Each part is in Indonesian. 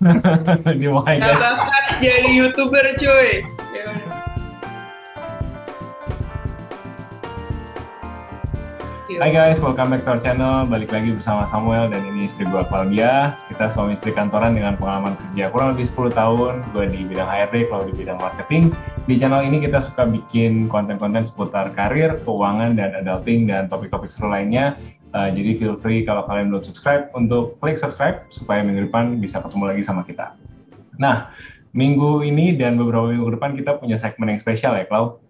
Di my Gak God. bakat jadi YouTuber cuy. Ya. Hai guys, welcome back to our channel. Balik lagi bersama Samuel dan ini istri gue Claudia. Kita suami istri kantoran dengan pengalaman kerja kurang lebih 10 tahun. Gue di bidang HRD, kalau di bidang marketing. Di channel ini kita suka bikin konten-konten seputar karir, keuangan, dan adulting, dan topik-topik seru lainnya. Jadi feel free kalau kalian belum subscribe untuk klik subscribe supaya minggu depan bisa ketemu lagi sama kita. Nah, minggu ini dan beberapa minggu depan kita punya segmen yang spesial ya, Clau.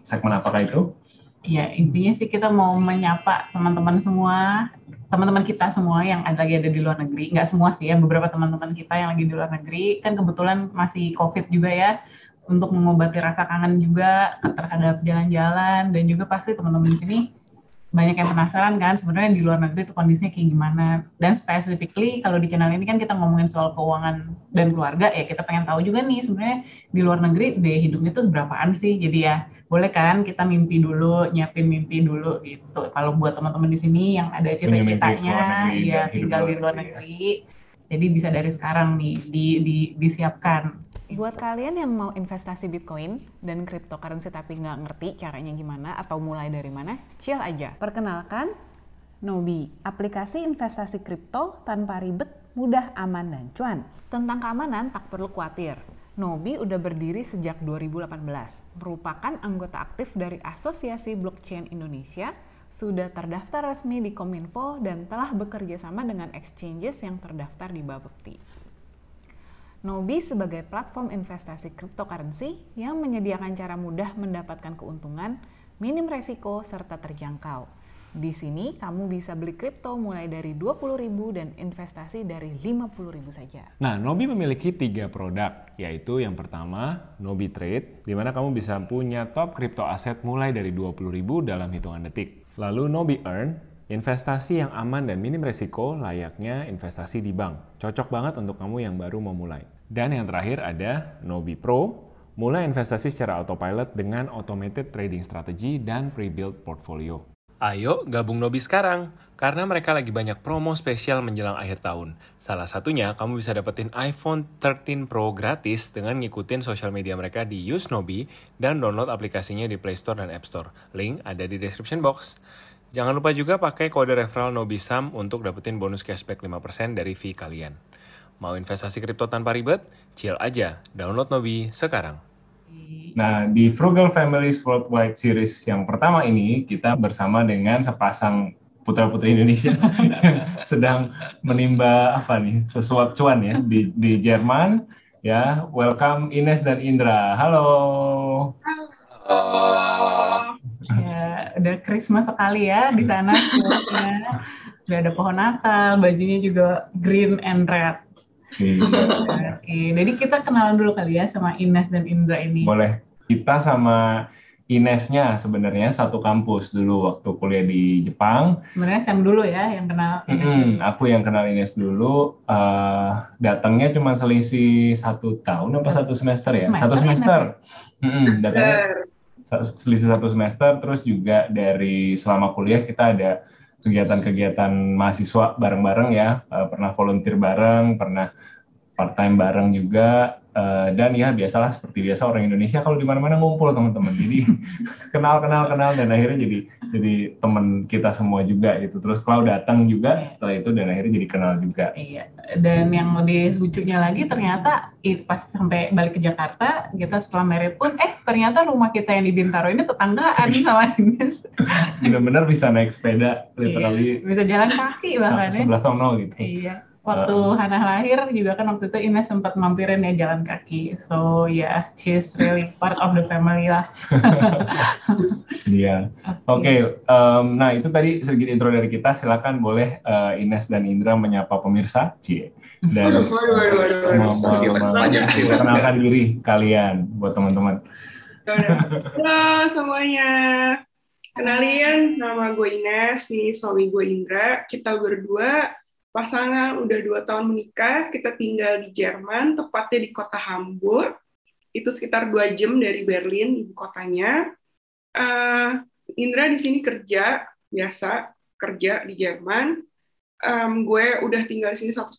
Segmen apakah itu? Ya, intinya sih kita mau menyapa teman-teman semua, teman-teman kita semua yang lagi ada di luar negeri. Nggak semua sih ya, beberapa teman-teman kita yang lagi di luar negeri. Kan kebetulan masih COVID juga ya, untuk mengobati rasa kangen juga terhadap jalan-jalan. Dan juga pasti teman-teman di sini banyak yang penasaran kan sebenarnya di luar negeri itu kondisinya kayak gimana. Dan specifically kalau di channel ini kan kita ngomongin soal keuangan dan keluarga ya, kita pengen tahu juga nih sebenarnya di luar negeri biaya hidupnya tuh berapaan sih. Jadi ya boleh kan kita mimpi dulu, nyiapin mimpi dulu gitu. Kalau buat teman-teman di sini yang ada cita-citanya ya tinggal di luar negeri, jadi bisa dari sekarang nih disiapkan. Buat kalian yang mau investasi Bitcoin dan cryptocurrency tapi nggak ngerti caranya gimana atau mulai dari mana, chill aja. Perkenalkan, Nobi, aplikasi investasi kripto tanpa ribet, mudah, aman, dan cuan. Tentang keamanan tak perlu khawatir. Nobi udah berdiri sejak 2018, merupakan anggota aktif dari Asosiasi Blockchain Indonesia, sudah terdaftar resmi di Kominfo dan telah bekerja sama dengan exchanges yang terdaftar di Bapepti. Nobi sebagai platform investasi cryptocurrency yang menyediakan cara mudah mendapatkan keuntungan, minim resiko, serta terjangkau. Di sini kamu bisa beli kripto mulai dari 20.000 dan investasi dari 50.000 saja. Nah, Nobi memiliki 3 produk, yaitu yang pertama, Nobi Trade, di mana kamu bisa punya top kripto aset mulai dari 20.000 dalam hitungan detik. Lalu Nobi Earn, investasi yang aman dan minim resiko layaknya investasi di bank. Cocok banget untuk kamu yang baru mau mulai. Dan yang terakhir ada Nobi Pro, mulai investasi secara autopilot dengan automated trading strategy dan pre-built portfolio. Ayo gabung Nobi sekarang, karena mereka lagi banyak promo spesial menjelang akhir tahun. Salah satunya, kamu bisa dapetin iPhone 13 Pro gratis dengan ngikutin sosial media mereka di Use Nobi dan download aplikasinya di Play Store dan App Store. Link ada di description box. Jangan lupa juga pakai kode referral NOBISAM untuk dapetin bonus cashback 5% dari fee kalian. Mau investasi kripto tanpa ribet? Chill aja, download Nobi sekarang. Nah, di Frugal Families Worldwide Series yang pertama ini, kita bersama dengan sepasang putra-putri Indonesia yang sedang menimba sesuap cuan ya di Jerman. Ya, welcome Ines dan Indra. Halo. Ya, udah Christmas sekali ya di sana. Udah ada pohon Natal, bajunya juga green and red. Oke, jadi kita kenalan dulu kali ya sama Ines dan Indra ini. Boleh. Kita sama Inesnya sebenarnya satu kampus dulu waktu kuliah di Jepang. Sebenarnya Sam dulu ya yang kenal Ines. Aku yang kenal Ines dulu. Datangnya cuma selisih 1 tahun apa 1 semester ya? 1 semester. Datangnya selisih 1 semester. Terus juga dari selama kuliah kita ada kegiatan-kegiatan mahasiswa bareng-bareng ya, pernah volunteer bareng, pernah part-time bareng juga, dan ya biasalah seperti biasa orang Indonesia kalau di mana-mana ngumpul teman-teman, jadi kenal dan akhirnya jadi teman kita semua juga gitu. Terus Clau datang juga setelah itu dan akhirnya jadi kenal juga. Iya, dan yang lebih lucunya lagi ternyata pas sampai balik ke Jakarta, kita setelah merit pun ternyata rumah kita yang di Bintaro ini tetanggaan sama Ines. Benar-benar bisa naik sepeda, literally. Iya, bisa jalan kaki bahkan ya. Sebelah sono gitu. Iya. Waktu Hana lahir juga kan waktu itu Ines sempat mampirin ya jalan kaki. So yeah, she's really part of the family lah. Iya. Oke. Nah itu tadi sedikit intro dari kita. Silakan boleh Ines dan Indra menyapa pemirsa, dan memperkenalkan diri kalian buat teman-teman. Halo semuanya. Kenalin, nama gue Ines, nih suami gue Indra. Kita berdua pasangan udah 2 tahun menikah, kita tinggal di Jerman, tepatnya di kota Hamburg. Itu sekitar 2 jam dari Berlin, ibu kotanya. Indra di sini kerja, biasa kerja di Jerman. gue udah tinggal di sini 1,5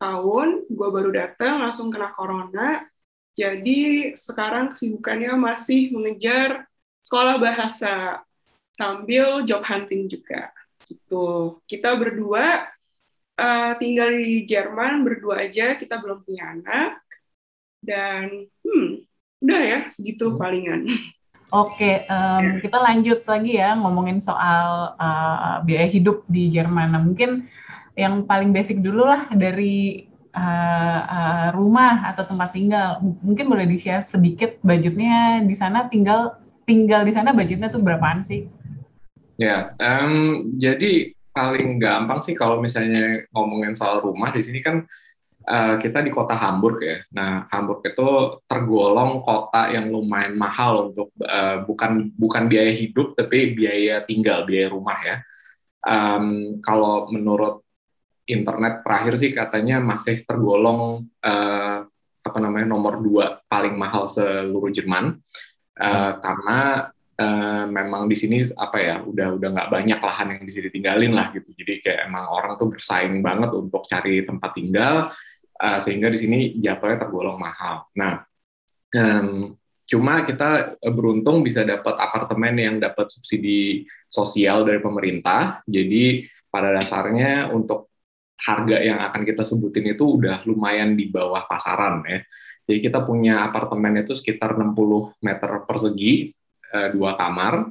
tahun, gue baru datang langsung kena corona. Jadi sekarang kesibukannya masih mengejar sekolah bahasa sambil job hunting juga. Gitu. Kita berdua tinggal di Jerman berdua aja, kita belum punya anak. Dan udah ya, segitu palingan. Oke, kita lanjut lagi ya ngomongin soal biaya hidup di Jerman. Nah, mungkin yang paling basic dulu lah dari rumah atau tempat tinggal. Mungkin boleh di-share sedikit budgetnya di sana, tinggal di sana budgetnya tuh berapaan sih? Ya, jadi paling gampang sih kalau misalnya ngomongin soal rumah di sini kan kita di kota Hamburg ya. Nah, Hamburg itu tergolong kota yang lumayan mahal untuk bukan biaya hidup tapi biaya tinggal, biaya rumah ya. Kalau menurut internet terakhir sih katanya masih tergolong nomor 2 paling mahal seluruh Jerman karena memang di sini udah nggak banyak lahan yang bisa ditinggalin lah gitu. Jadi kayak emang orang tuh bersaing banget untuk cari tempat tinggal sehingga di sini jatuhnya tergolong mahal. Nah, cuma kita beruntung bisa dapat apartemen yang dapat subsidi sosial dari pemerintah. Jadi pada dasarnya untuk harga yang akan kita sebutin itu udah lumayan di bawah pasaran ya. Jadi kita punya apartemen itu sekitar 60 meter persegi, 2 kamar.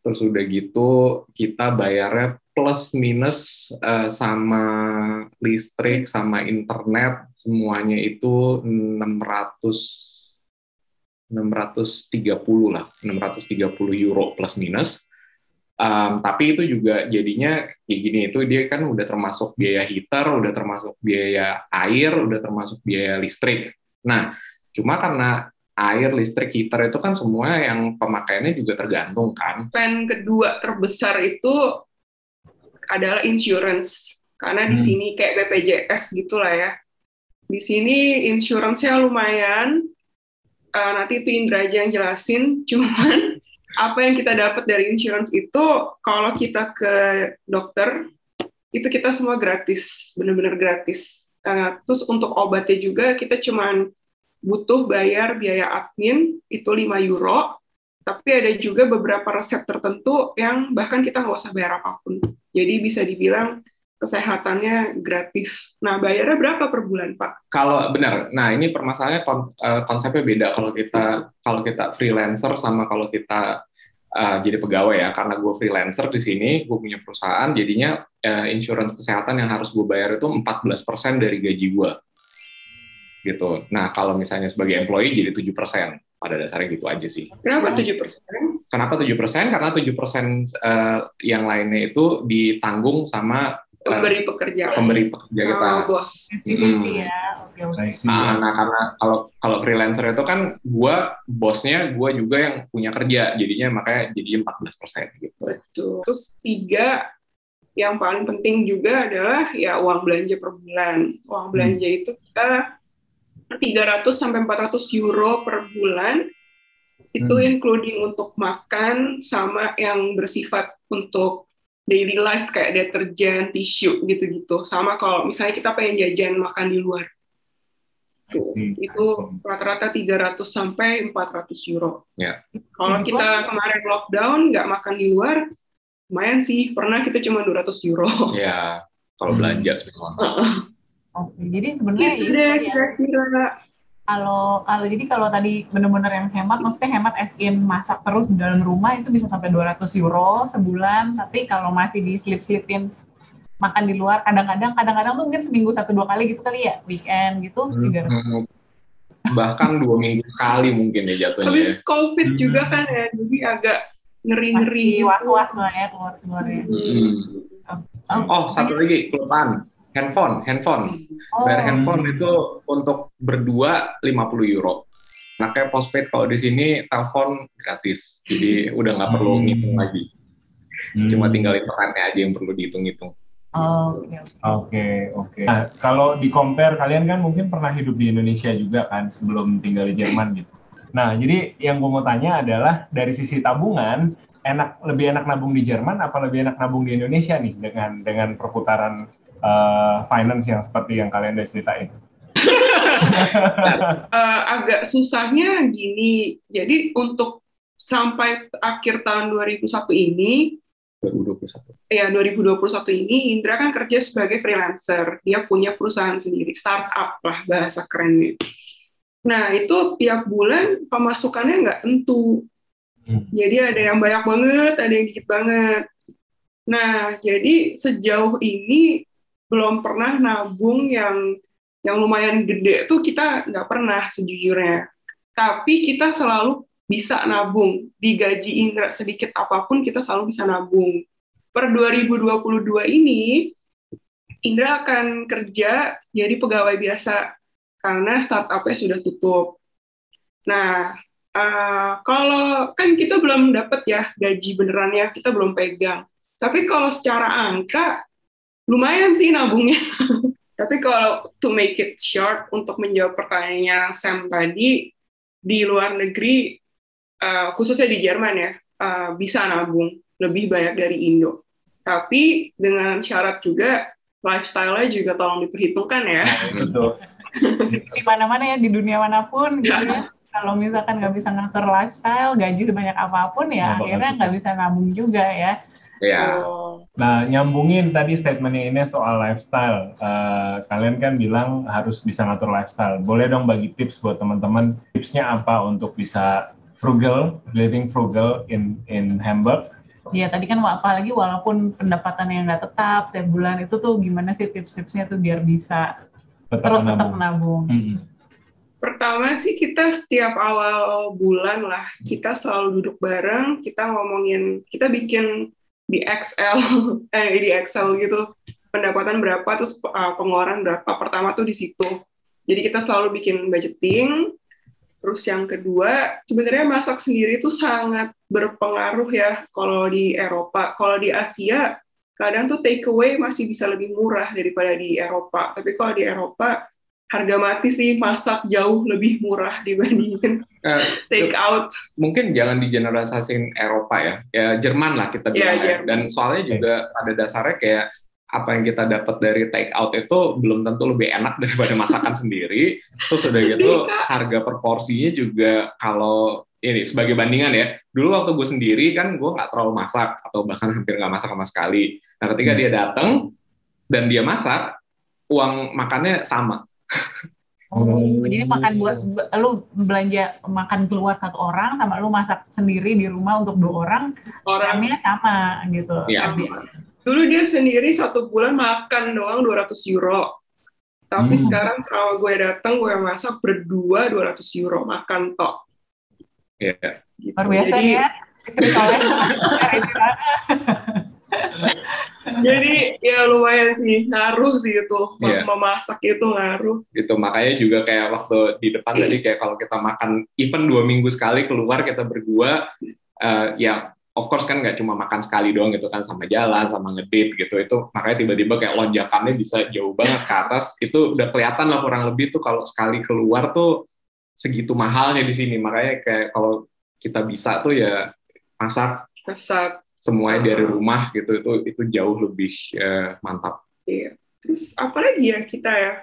Terus udah gitu kita bayarnya plus minus sama listrik sama internet semuanya itu 630 lah, 630 euro plus minus. Tapi itu juga jadinya kayak gini, itu dia kan udah termasuk biaya heater, udah termasuk biaya air, udah termasuk biaya listrik. Nah, cuma karena air, listrik, heater itu kan semua yang pemakaiannya juga tergantung kan. Plan kedua terbesar itu adalah insurance, karena di sini kayak BPJS gitulah ya. Di sini insurance-nya lumayan. Nanti itu Indra aja yang jelasin. Cuman apa yang kita dapat dari insurance itu, kalau kita ke dokter itu kita semua gratis, benar-benar gratis. Terus untuk obatnya juga kita cuman butuh bayar biaya admin itu 5 euro, tapi ada juga beberapa resep tertentu yang bahkan kita nggak usah bayar apapun. Jadi bisa dibilang kesehatannya gratis. Nah, bayarnya berapa per bulan, Pak? Kalau benar, nah ini permasalahannya konsepnya beda kalau kita freelancer sama kalau kita jadi pegawai ya. Karena gue freelancer di sini, gue punya perusahaan, jadinya insurance kesehatan yang harus gue bayar itu 14% dari gaji gue. Gitu. Nah, kalau misalnya sebagai employee jadi 7%. Pada dasarnya gitu aja sih. Kenapa 7%? Kenapa 7%? Karena 7% yang lainnya itu ditanggung sama pemberi pekerja kita. Bos. Ya, oke. Nah, karena kalau freelancer itu kan bosnya gue juga yang punya kerja, jadinya makanya jadi 14% gitu. Betul. Terus 3 yang paling penting juga adalah ya uang belanja per bulan. Uang belanja itu kita 300 sampai 400 euro per bulan, itu including untuk makan sama yang bersifat untuk daily life kayak deterjen, tisu gitu-gitu. Sama kalau misalnya kita pengen jajan makan di luar. Itu rata-rata 300 sampai 400 euro. Yeah. Kalau kita kemarin lockdown nggak makan di luar, lumayan sih. Pernah kita cuma 200 euro. Ya, kalau belanja semua. Oke, jadi sebenarnya itu deh kira-kira. Kalau tadi benar-benar yang hemat, maksudnya hemat as-in masak terus di dalam rumah itu bisa sampai 200 euro sebulan. Tapi kalau masih diselip-selipin makan di luar, kadang-kadang tuh mungkin seminggu 1-2 kali gitu kali ya, weekend gitu. Bahkan 2 minggu sekali mungkin ya jatuhnya. Habis COVID juga kan ya, jadi agak ngeri-ngeri. Was-was lah ya keluar-keluarnya. Oh, satu lagi kelupaan. Handphone. Bayar handphone itu untuk berdua 50 euro. Nah, kayak postpaid kalau di sini telepon gratis. Jadi udah nggak perlu ngitung lagi. Cuma tinggal internetnya aja yang perlu dihitung-hitung. Oke. Nah, kalau di-compare, kalian kan mungkin pernah hidup di Indonesia juga kan sebelum tinggal di Jerman gitu. Nah, jadi yang gue mau tanya adalah dari sisi tabungan, lebih enak nabung di Jerman apa lebih enak nabung di Indonesia nih dengan perputaran finance yang seperti yang kalian udah ceritain? Agak susahnya gini. Jadi untuk sampai akhir tahun 2001 ini, 2021 ini Indra kan kerja sebagai freelancer. Dia punya perusahaan sendiri, startup lah bahasa kerennya. Nah, itu tiap bulan pemasukannya nggak tentu. Jadi ada yang banyak banget, ada yang dikit banget. Nah, jadi sejauh ini belum pernah nabung yang lumayan gede tuh kita nggak pernah sejujurnya. Tapi kita selalu bisa nabung. Di gaji Indra sedikit apapun kita selalu bisa nabung. Per 2022 ini, Indra akan kerja jadi pegawai biasa karena startupnya sudah tutup. Nah, kalau kan kita belum dapat ya gaji benerannya, kita belum pegang. Tapi kalau secara angka, lumayan sih nabungnya. Tapi kalau to make it short, untuk menjawab pertanyaannya Sam tadi, di luar negeri, khususnya di Jerman ya, bisa nabung lebih banyak dari Indo. Tapi dengan syarat juga, lifestyle-nya juga tolong diperhitungkan ya. Betul. Di mana-mana ya, di dunia manapun gitu ya. Kalau misalkan nggak bisa ngatur lifestyle, gaji sebanyak apapun ya, akhirnya nggak bisa nabung juga ya. Ya. Nah, nyambungin tadi statementnya ini soal lifestyle. Kalian kan bilang harus bisa ngatur lifestyle. Boleh dong bagi tips buat teman-teman. Tipsnya apa untuk bisa living frugal in Hamburg? Iya, tadi kan apalagi walaupun pendapatan yang nggak tetap tiap bulan, itu tuh gimana sih tips-tipsnya tuh biar bisa tetap nabung. Pertama sih kita setiap awal bulan lah, kita selalu duduk bareng, kita ngomongin, kita bikin di Excel gitu, pendapatan berapa, terus pengeluaran berapa. Pertama tuh di situ. Jadi kita selalu bikin budgeting. Terus yang kedua, sebenarnya masak sendiri tuh sangat berpengaruh ya kalau di Eropa. Kalau di Asia, kadang tuh take away masih bisa lebih murah daripada di Eropa. Tapi kalau di Eropa, harga mati sih masak jauh lebih murah dibandingin take out. Mungkin jangan digeneralisasiin Eropa ya. Ya Jerman lah kita bilang ya. Dan soalnya juga pada dasarnya kayak apa yang kita dapat dari take out itu belum tentu lebih enak daripada masakan sendiri. Terus udah gitu harga per porsinya juga kalau ini sebagai bandingan ya. Dulu waktu gue sendiri kan gue nggak terlalu masak atau bahkan hampir nggak masak sama sekali. Nah ketika dia datang dan dia masak, uang makannya sama. Jadi makan buat lu belanja makan keluar satu orang sama lu masak sendiri di rumah untuk 2 orang, orangnya sama gitu. Ya. Dulu dia sendiri 1 bulan makan doang 200 euro. Tapi sekarang selama gue datang, gue masak berdua 200 euro makan tok. Iya. Gitu. Luar biasa ya. Jadi ya lumayan sih, ngaruh sih itu. Memasak itu ngaruh. Gitu, makanya juga kayak waktu di depan tadi kayak kalau kita makan even 2 minggu sekali keluar kita berdua, ya of course kan nggak cuma makan sekali doang gitu kan, sama jalan, sama ngedate gitu. Itu makanya tiba-tiba kayak lonjakannya bisa jauh banget ke atas. Itu udah kelihatan lah kurang lebih tuh kalau sekali keluar tuh segitu mahalnya di sini. Makanya kayak kalau kita bisa tuh ya masak semuanya dari rumah gitu, itu jauh lebih mantap. Iya. Terus apalagi ya kita ya,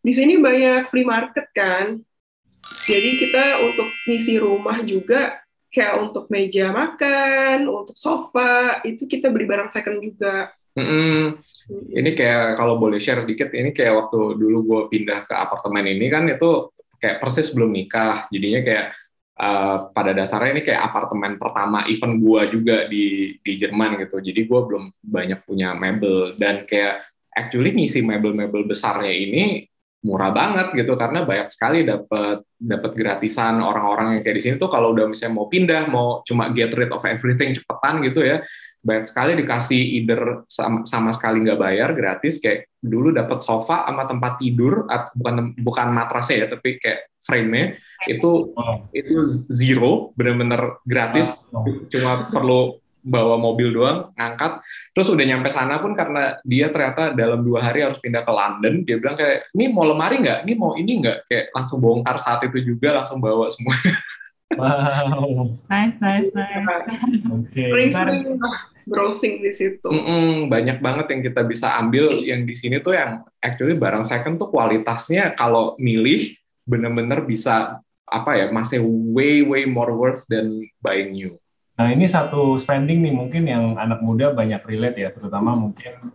di sini banyak flea market kan, jadi kita untuk ngisi rumah juga kayak untuk meja makan, untuk sofa itu kita beli barang second juga. Ini kayak kalau boleh share sedikit, ini kayak waktu dulu gue pindah ke apartemen ini kan itu kayak persis belum nikah, jadinya kayak pada dasarnya ini kayak apartemen pertama event gue juga di Jerman gitu, jadi gue belum banyak punya mebel dan kayak actually ngisi mebel-mebel besarnya ini murah banget gitu karena banyak sekali dapat gratisan orang-orang yang kayak di sini tuh kalau udah misalnya mau pindah mau cuma get rid of everything cepetan gitu ya, banyak sekali dikasih either sama sekali nggak bayar gratis, kayak dulu dapat sofa sama tempat tidur, bukan matrasnya ya tapi kayak frame-nya itu zero, benar-benar gratis, cuma perlu bawa mobil doang, ngangkat, terus udah nyampe sana pun karena dia ternyata dalam 2 hari harus pindah ke London, dia bilang kayak, ini mau lemari nggak? Ini mau ini nggak? Kayak langsung bongkar saat itu juga, langsung bawa semuanya. Wow. Nice, nice, nice. Oke. Sering-sering browsing di situ. Banyak banget yang kita bisa ambil yang di sini tuh yang actually barang second tuh kualitasnya kalau milih bener-bener bisa masih way more worth than buying new. Nah, ini satu spending nih mungkin yang anak muda banyak relate ya, terutama mungkin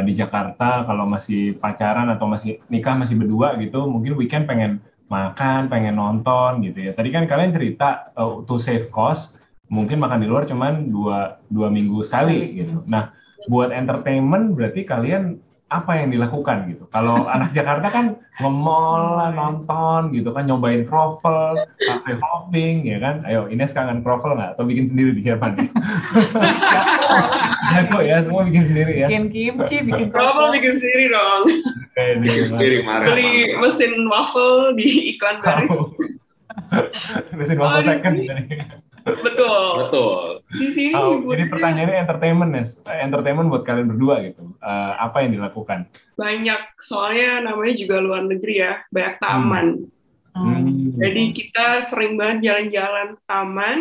di Jakarta kalau masih pacaran atau masih nikah masih berdua gitu, mungkin weekend pengen makan, pengen nonton gitu ya. Tadi kan kalian cerita to save cost, mungkin makan di luar cuman dua minggu sekali gitu. Nah, buat entertainment berarti kalian apa yang dilakukan gitu? Kalau anak Jakarta kan nge-mall lah, nonton gitu kan, nyobain kroffel, cafe hopping ya kan. Ayo, Ines kangen kroffel nggak? Atau bikin sendiri di Jerman nih? Jago ya, semua bikin sendiri ya. Bikin kimchi, bikin Kalau bikin sendiri dong. Bikin sendiri, Beli mesin waffle di iklan baris. Mesin waffle second gitu nih. Betul. Di sini jadi pertanyaannya entertainment ya, entertainment buat kalian berdua gitu. Apa yang dilakukan? Banyak, soalnya namanya juga luar negeri ya, banyak taman. Jadi kita sering banget jalan-jalan ke taman,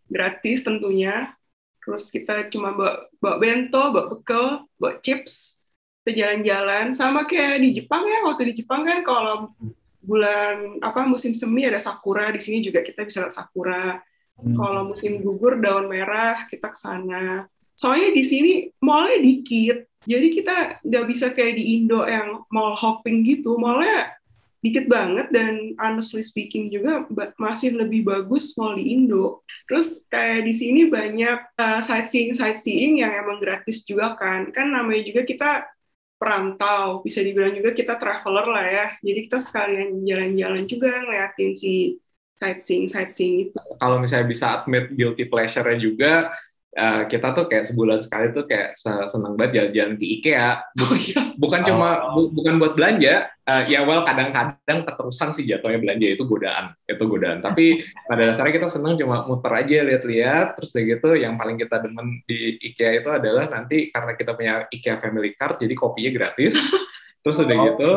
gratis tentunya. Terus kita cuma bawa bento, bawa bekal, bawa chips, kita jalan-jalan. Sama kayak di Jepang ya, waktu di Jepang kan kalau bulan musim semi ada sakura, di sini juga kita bisa lihat sakura. Kalau musim gugur daun merah kita ke sana. Soalnya di sini mallnya dikit, jadi kita nggak bisa kayak di Indo yang mall hopping gitu. Mallnya dikit banget dan honestly speaking juga masih lebih bagus mall di Indo. Terus kayak di sini banyak sightseeing yang emang gratis juga kan. Kan namanya juga kita perantau, bisa dibilang juga kita traveler lah ya. Jadi kita sekalian jalan-jalan juga ngeliatin si sightseeing itu. Kalau misalnya bisa admit guilty pleasure-nya juga, kita tuh kayak sebulan sekali tuh kayak seneng banget jalan-jalan ke IKEA. Bukan bukan buat belanja, kadang-kadang keterusan sih jatuhnya belanja itu godaan. Tapi pada dasarnya kita seneng cuma muter aja lihat-lihat, terus gitu yang paling kita demen di IKEA itu adalah nanti karena kita punya IKEA Family Card, jadi kopinya gratis. Terus udah gitu,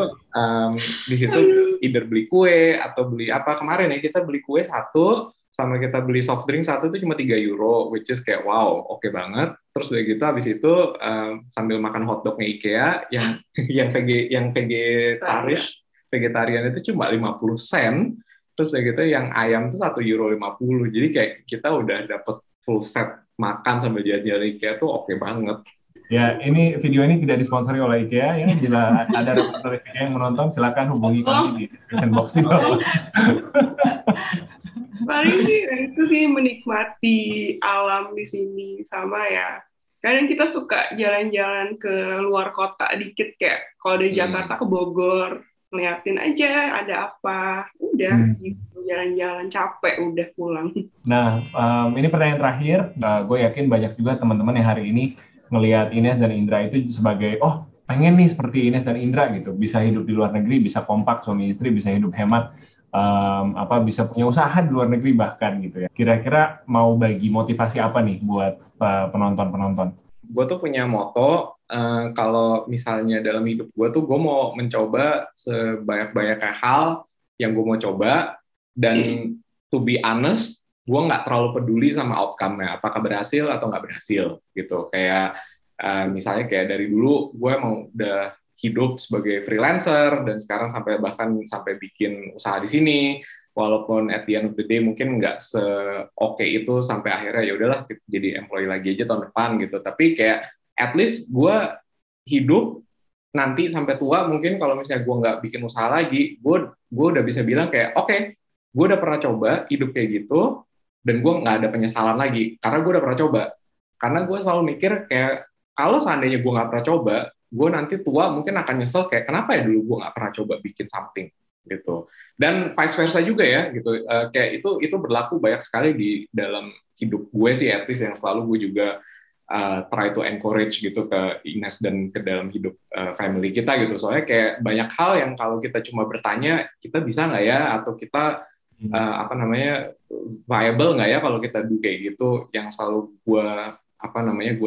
di situ either beli kue atau beli apa kemarin ya kita beli kue satu sama kita beli soft drink satu itu cuma 3 euro, which is kayak wow, oke banget. Terus udah gitu habis itu sambil makan hotdognya IKEA yang vegetarian itu cuma 50 sen. Terus udah gitu yang ayam itu 1,50 euro. Jadi kayak kita udah dapet full set makan sambil jalan-jalan IKEA tuh oke banget. Ya, ini video ini tidak disponsori oleh IKEA ya. Bila ada representatif IKEA yang menonton, silakan hubungi kami di description box di bawah. Paling sih itu sih menikmati alam di sini sama ya. Kadang kita suka jalan-jalan ke luar kota dikit kayak kalau dari Jakarta ke Bogor, ngeliatin aja ada apa, udah gitu jalan-jalan capek udah pulang. Nah, ini pertanyaan terakhir. Gue yakin banyak juga teman-teman yang hari ini ngelihat Ines dan Indra itu sebagai pengen nih seperti Ines dan Indra gitu, bisa hidup di luar negeri, bisa kompak suami istri, bisa hidup hemat, bisa punya usaha di luar negeri bahkan gitu ya. Kira-kira mau bagi motivasi apa nih buat penonton-penonton? Gue tuh punya moto, kalau misalnya dalam hidup gue tuh gue mau mencoba sebanyak-banyaknya hal yang gue mau coba, dan to be honest, gue nggak terlalu peduli sama outcome-nya, apakah berhasil atau nggak berhasil gitu. Kayak misalnya kayak dari dulu gue emang udah hidup sebagai freelancer dan sekarang bahkan sampai bikin usaha di sini, walaupun at the end of the day mungkin nggak se-oke itu sampai akhirnya ya udahlah jadi employee lagi aja tahun depan gitu. Tapi kayak at least gue hidup nanti sampai tua, mungkin kalau misalnya gue nggak bikin usaha lagi, gue udah bisa bilang kayak oke, gue udah pernah coba hidup kayak gitu, dan gue nggak ada penyesalan lagi, karena gue udah pernah coba. Karena gue selalu mikir kayak, kalau seandainya gue nggak pernah coba, gue nanti tua mungkin akan nyesel kayak, kenapa ya dulu gue nggak pernah coba bikin something, gitu. Dan vice versa juga ya, gitu. Kayak itu berlaku banyak sekali di dalam hidup gue sih, at least yang selalu gue juga try to encourage gitu ke Ines dan ke dalam hidup family kita gitu. Soalnya kayak banyak hal yang kalau kita cuma bertanya, kita bisa nggak ya, atau kita viable nggak ya kalau kita do kayak gitu, yang selalu gue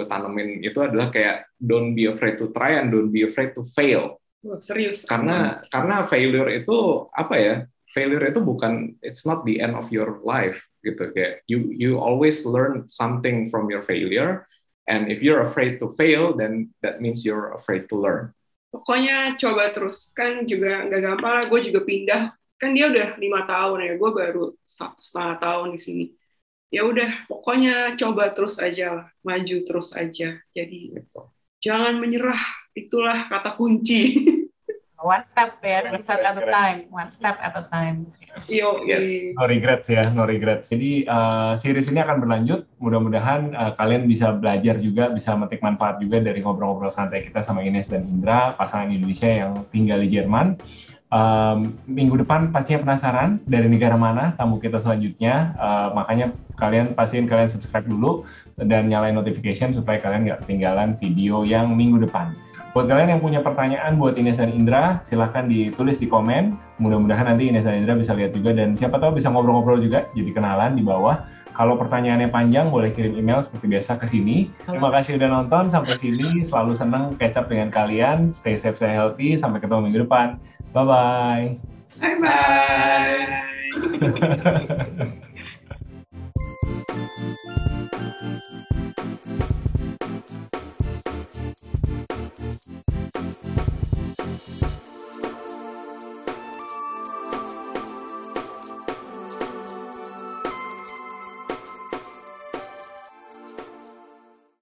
tanemin itu adalah kayak don't be afraid to try and don't be afraid to fail. Serius? Karena failure itu failure itu bukan, it's not the end of your life gitu. Kayak you always learn something from your failure, and if you're afraid to fail, then that means you're afraid to learn. Pokoknya coba terus, kan juga nggak gampang lah. Gue juga pindah, kan dia udah 5 tahun ya, gue baru 1,5 tahun di sini. Ya udah, pokoknya coba terus aja lah, maju terus aja. Jadi gitu. Jangan menyerah, itulah kata kunci. One step ya, one step at a time, one step at a time. Yes. No regrets ya, no regrets. Jadi series ini akan berlanjut. Mudah-mudahan kalian bisa belajar juga, bisa metik manfaat juga dari ngobrol-ngobrol santai kita sama Ines dan Indra, pasangan Indonesia yang tinggal di Jerman. Minggu depan pastinya penasaran dari negara mana tamu kita selanjutnya. Makanya pastiin kalian subscribe dulu dan nyalain notification supaya kalian nggak ketinggalan video yang minggu depan. Buat kalian yang punya pertanyaan buat Ines dan Indra, silahkan ditulis di komen. Mudah-mudahan nanti Ines dan Indra bisa lihat juga, dan siapa tahu bisa ngobrol-ngobrol juga, jadi kenalan di bawah. Kalau pertanyaannya panjang, boleh kirim email seperti biasa ke sini. Terima kasih udah nonton sampai sini. Selalu senang catch up dengan kalian. Stay safe, stay healthy. Sampai ketemu minggu depan. Bye-bye. Bye-bye.